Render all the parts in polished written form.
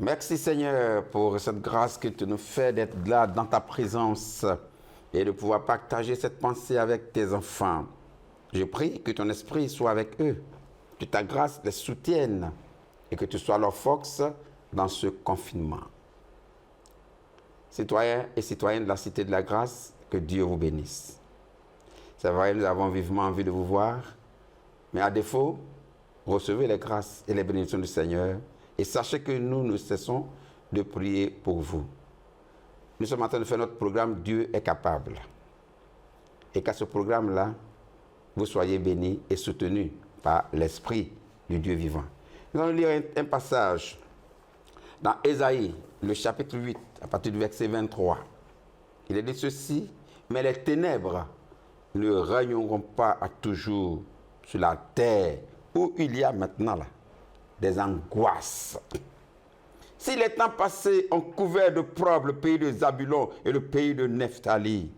Merci Seigneur pour cette grâce que tu nous fais d'être là dans ta présence et de pouvoir partager cette pensée avec tes enfants. Je prie que ton esprit soit avec eux, que ta grâce les soutienne et que tu sois leur force dans ce confinement. Citoyens et citoyennes de la Cité de la Grâce, que Dieu vous bénisse. C'est vrai, nous avons vivement envie de vous voir, mais à défaut, recevez les grâces et les bénédictions du Seigneur et sachez que nous ne cessons de prier pour vous. Nous sommes en train de faire notre programme Dieu est capable. Et qu'à ce programme-là, vous soyez bénis et soutenus par l'Esprit du Dieu vivant. Nous allons lire un passage dans Ésaïe, le chapitre 8, à partir du verset 23. Il est dit ceci: mais les ténèbres ne régneront pas à toujours sur la terre où il y a maintenant là des angoisses. Si les temps passés ont couvert de probes le pays de Zabulon et le pays de Nephtali,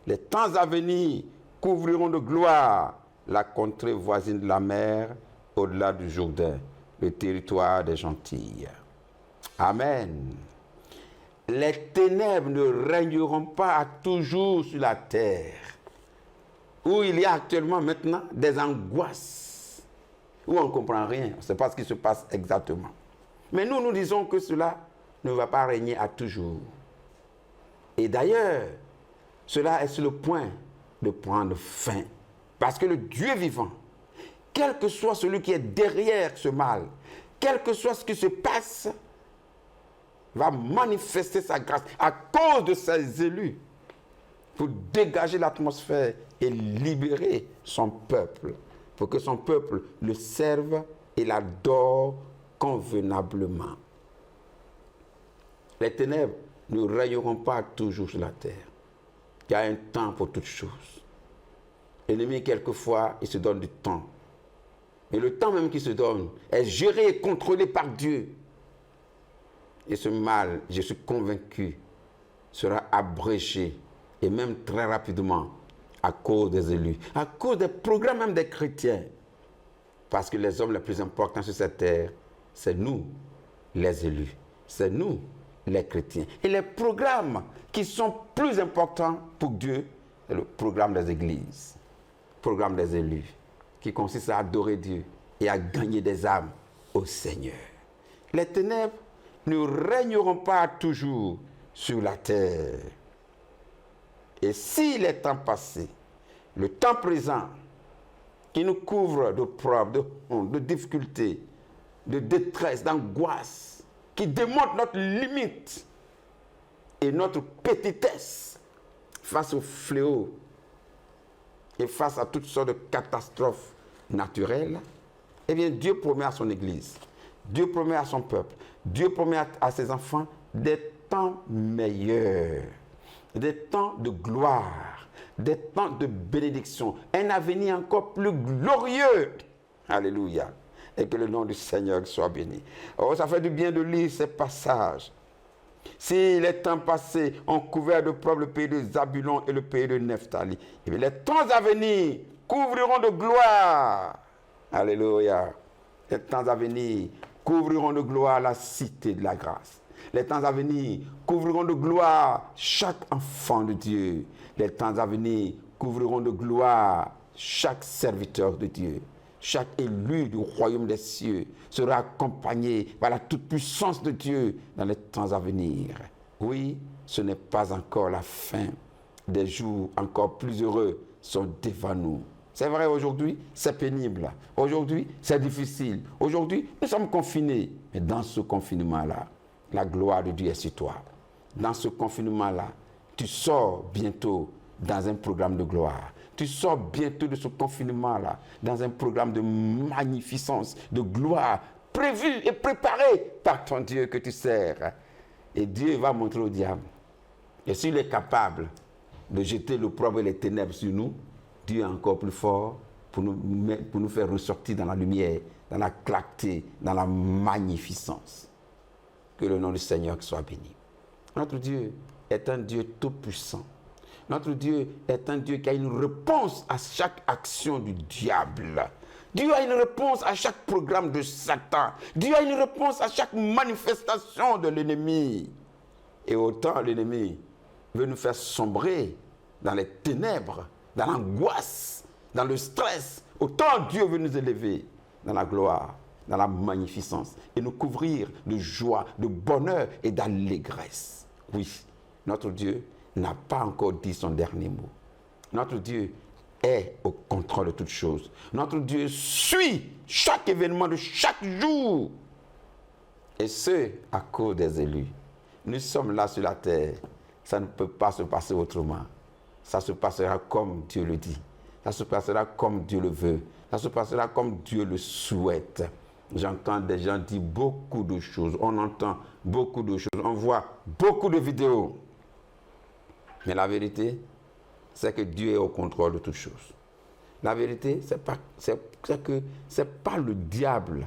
les temps à venir couvriront de gloire la contrée voisine de la mer, au-delà du Jourdain, le territoire des Gentilles. Amen. Les ténèbres ne régneront pas à toujours sur la terre, où il y a actuellement maintenant des angoisses, où on ne comprend rien, on ne sait pas ce qui se passe exactement. Mais nous disons que cela ne va pas régner à toujours. Et d'ailleurs, cela est sur le point de prendre fin. Parce que le Dieu vivant, quel que soit celui qui est derrière ce mal, quel que soit ce qui se passe, va manifester sa grâce à cause de ses élus pour dégager l'atmosphère et libérer son peuple, pour que son peuple le serve et l'adore convenablement. Les ténèbres ne régneront pas toujours sur la terre. Il y a un temps pour toutes choses. L'ennemi, quelquefois, il se donne du temps. Mais le temps même qu'il se donne est géré et contrôlé par Dieu. Et ce mal, je suis convaincu, sera abrégé, et même très rapidement, à cause des élus, à cause des programmes même des chrétiens. Parce que les hommes les plus importants sur cette terre, c'est nous, les élus. C'est nous, les chrétiens. Et les programmes qui sont plus importants pour Dieu, c'est le programme des églises, le programme des élus, qui consiste à adorer Dieu et à gagner des âmes au Seigneur. Les ténèbres ne régneront pas toujours sur la terre. Et si les temps passés, le temps présent, qui nous couvre de preuves, de honte, de difficultés, de détresse, d'angoisse, qui démontre notre limite et notre petitesse face aux fléaux et face à toutes sortes de catastrophes naturelles, eh bien Dieu promet à son Église, Dieu promet à son peuple, Dieu promet à ses enfants des temps meilleurs, des temps de gloire, des temps de bénédiction, un avenir encore plus glorieux. Alléluia. Et que le nom du Seigneur soit béni. Oh, ça fait du bien de lire ces passages. Si les temps passés ont couvert de preuves le pays de Zabulon et le pays de Nephtali, et bien les temps à venir couvriront de gloire. Alléluia. Les temps à venir couvriront de gloire la Cité de la Grâce. Les temps à venir couvriront de gloire chaque enfant de Dieu. Les temps à venir couvriront de gloire chaque serviteur de Dieu. Chaque élu du royaume des cieux sera accompagné par la toute-puissance de Dieu dans les temps à venir. Oui, ce n'est pas encore la fin. Des jours encore plus heureux sont devant nous. C'est vrai, aujourd'hui, c'est pénible. Aujourd'hui, c'est difficile. Aujourd'hui, nous sommes confinés. Mais dans ce confinement-là, la gloire de Dieu est sur toi. Dans ce confinement-là, tu sors bientôt dans un programme de gloire. Tu sors bientôt de ce confinement-là dans un programme de magnificence, de gloire, prévu et préparé par ton Dieu que tu sers. Et Dieu va montrer au diable. Et s'il est capable de jeter l'opprobre et les ténèbres sur nous, Dieu est encore plus fort pour nous faire ressortir dans la lumière, dans la clarté, dans la magnificence. Que le nom du Seigneur soit béni. Notre Dieu est un Dieu tout-puissant. Notre Dieu est un Dieu qui a une réponse à chaque action du diable. Dieu a une réponse à chaque programme de Satan. Dieu a une réponse à chaque manifestation de l'ennemi. Et autant l'ennemi veut nous faire sombrer dans les ténèbres, dans l'angoisse, dans le stress, autant Dieu veut nous élever dans la gloire, dans la magnificence et nous couvrir de joie, de bonheur et d'allégresse. Oui, notre Dieu n'a pas encore dit son dernier mot. Notre Dieu est au contrôle de toutes choses. Notre Dieu suit chaque événement de chaque jour. Et ce, à cause des élus. Nous sommes là sur la terre. Ça ne peut pas se passer autrement. Ça se passera comme Dieu le dit. Ça se passera comme Dieu le veut. Ça se passera comme Dieu le souhaite. J'entends des gens dire beaucoup de choses. On entend beaucoup de choses. On voit beaucoup de vidéos. Mais la vérité, c'est que Dieu est au contrôle de toutes choses. La vérité, c'est que ce n'est pas le diable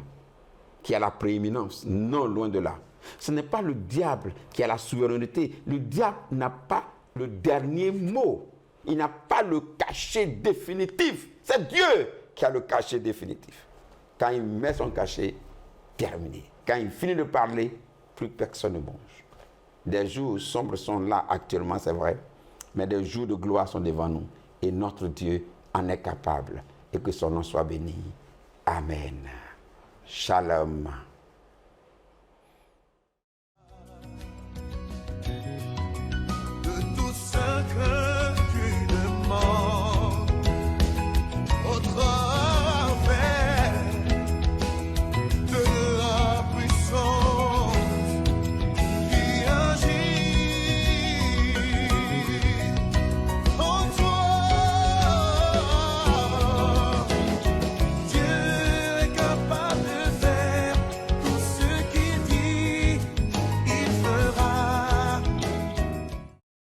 qui a la prééminence. Non, loin de là. Ce n'est pas le diable qui a la souveraineté. Le diable n'a pas le dernier mot. Il n'a pas le cachet définitif. C'est Dieu qui a le cachet définitif. Quand il met son cachet, terminé. Quand il finit de parler, plus personne ne bouge. Des jours sombres sont là actuellement, c'est vrai. Mais des jours de gloire sont devant nous. Et notre Dieu en est capable. Et que son nom soit béni. Amen. Shalom.